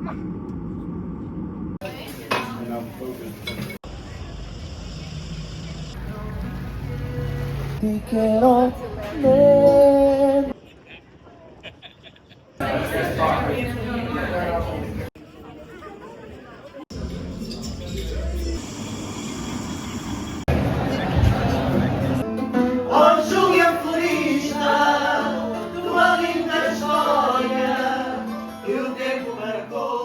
Te quiero ver. Oh, Júlia Florista, tua linda história que o tempo marcou.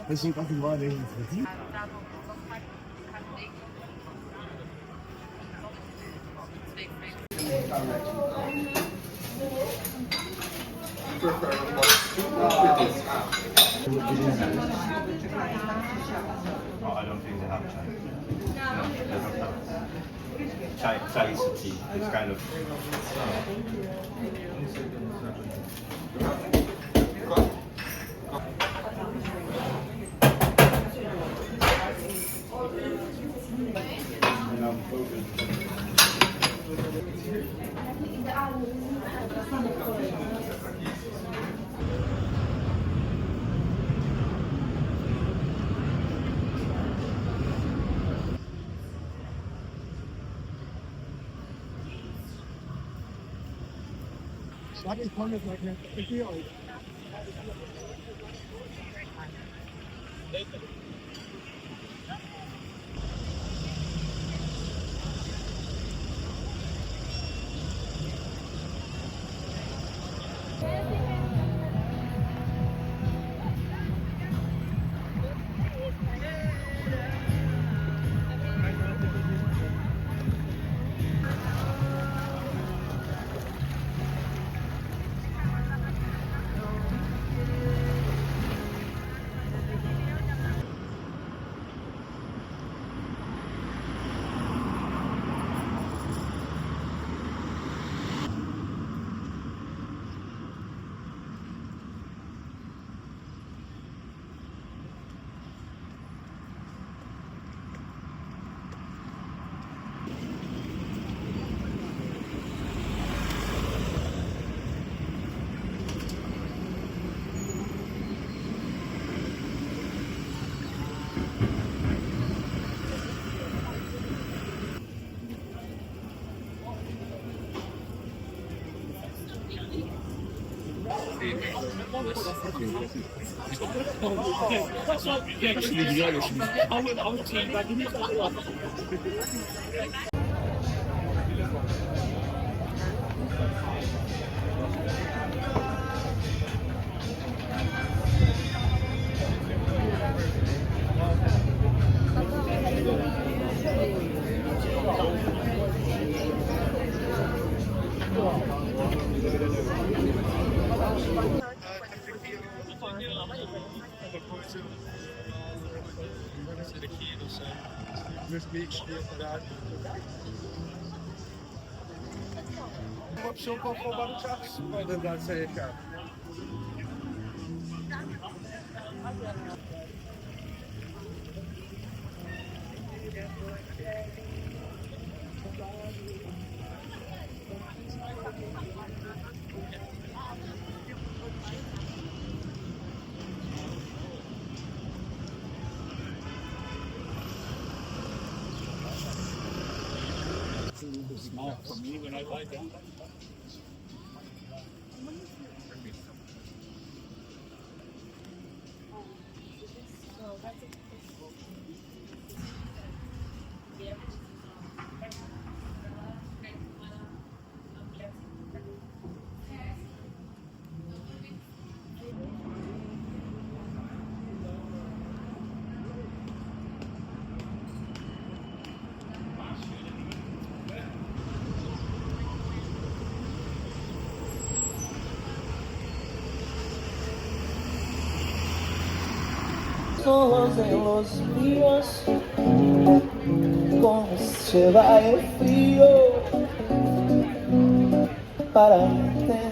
Assim, continuar a iniciativa. Oh, I don't think they have chai. No, they don't have chai. Chai is a tea. It's kind of. Uma opção para roubar o carro, se pode andar sem a carro. Small for me when I lie down. ojos en los míos, cómo se va el frío para entender.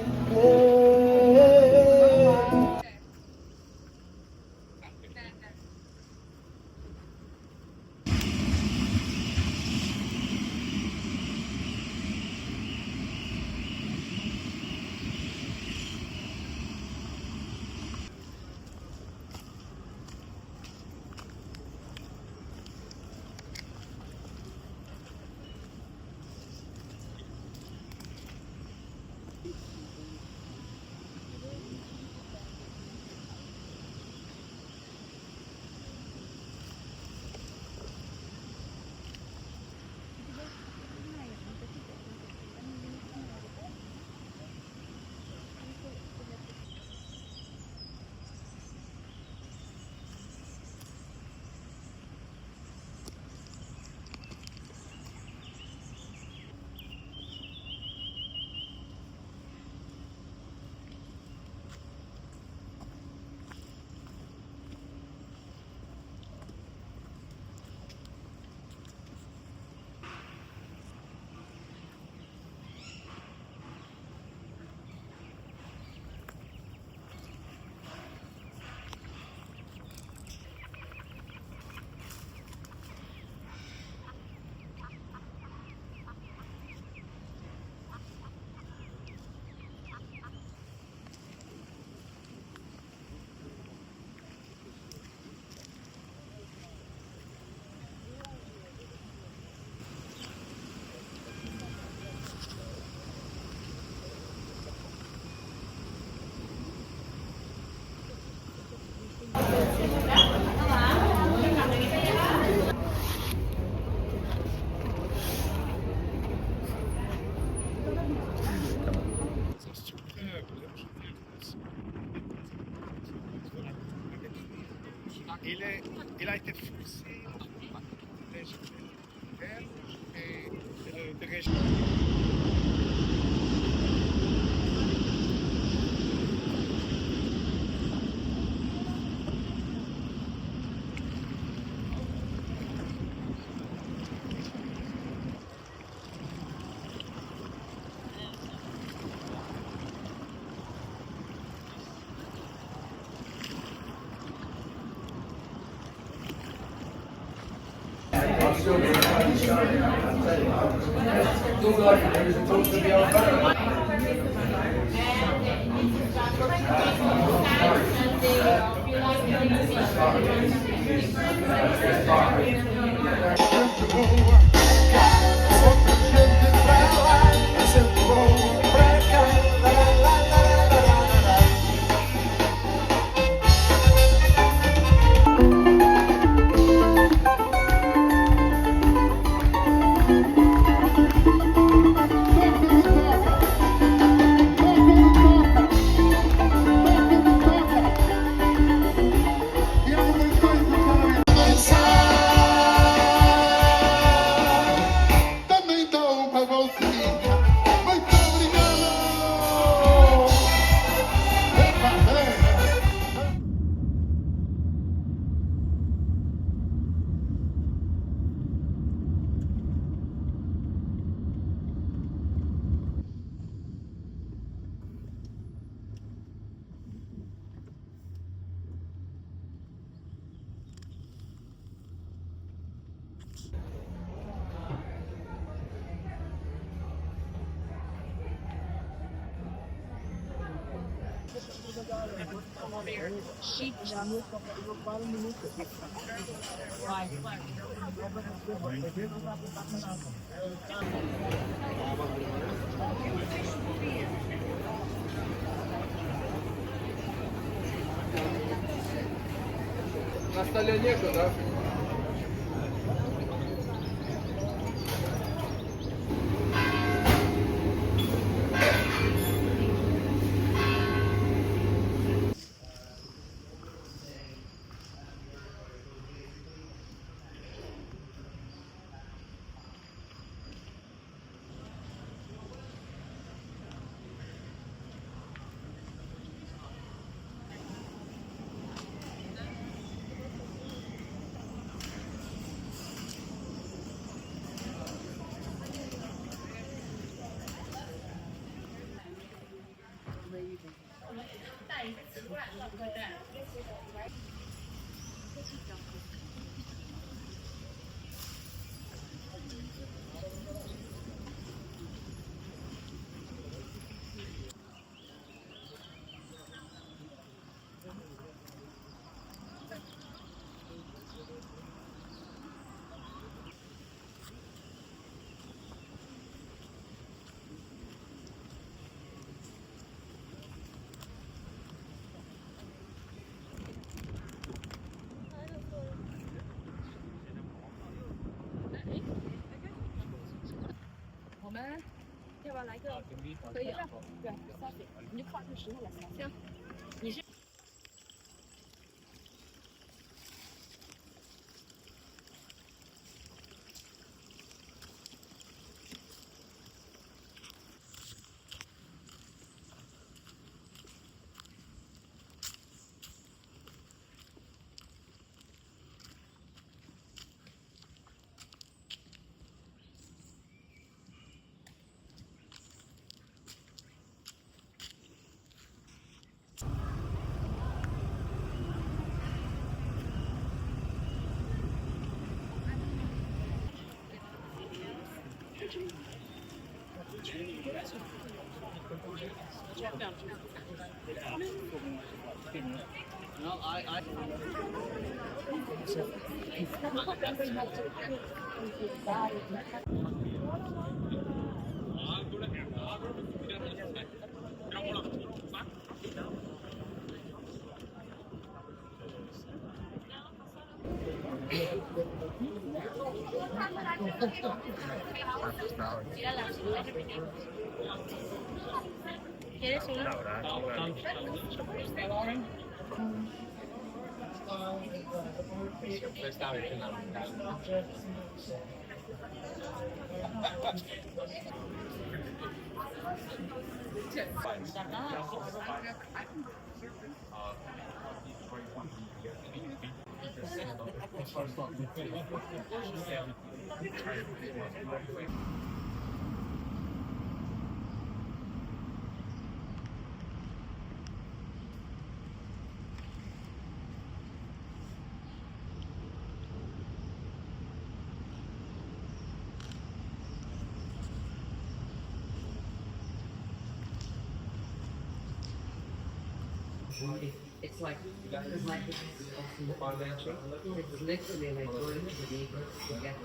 Il a été fixé et le régime. На столе нету, да? 要来个？可以啊，对，下水，你就靠这石头来行。你是。¿Quieres una? It's like it's literally like going into the deep to get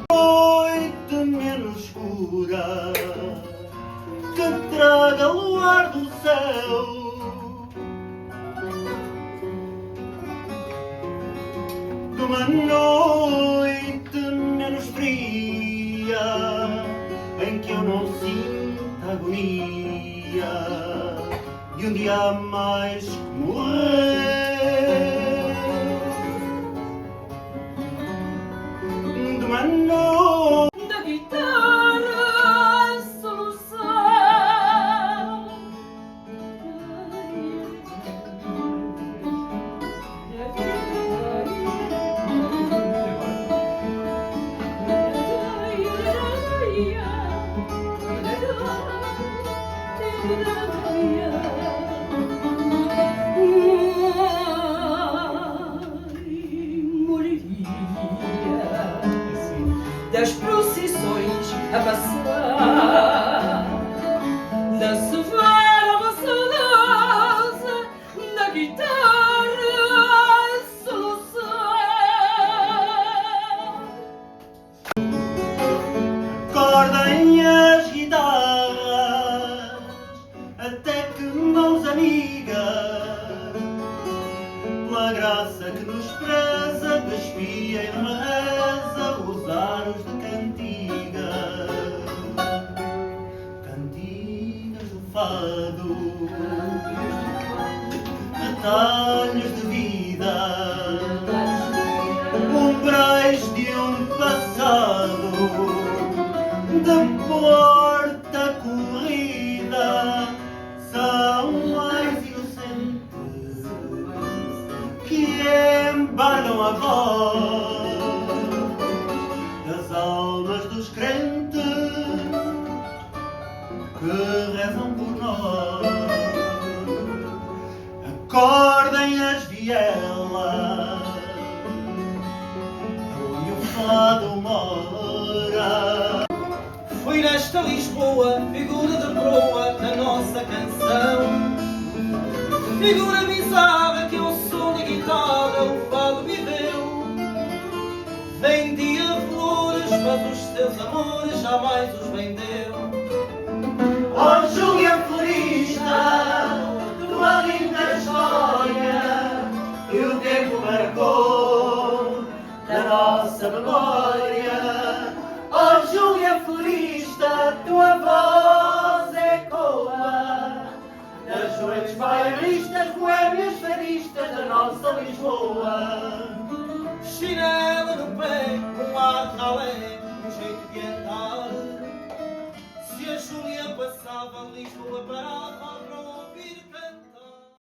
Noite menos escura que traga luar do céu, de uma noite menos fria em que eu não sinto agonia, de um dia mais que morrer, de uma noite da guitarra solução. Das procissões a passar, da severa vassalhosa, da guitarra solução. acordem as guitarras, até que mãos amigas, pela graça que nos preza, despiem na reza os aros de cantigas, cantigas do fado, retalhos de vida, umbrais de um passado, de porta corrida, são mais inocentes que embargam a voz das almas dos crentes que rezam por nós. Acordem as vielas, onde o fado mora. Foi nesta Lisboa, figura de proa da nossa canção, figura bizarra que ao som da guitarra o fado viveu. Vendia flores, mas os seus amores jamais os vendeu. Oh, Júlia Florista, tua linda história que o tempo marcou da nossa memória. Oh, Júlia Florista, tua voz ecoa das noites baianistas, boémias fadistas da nossa Lisboa. Chinelo no pé, um ar ralé,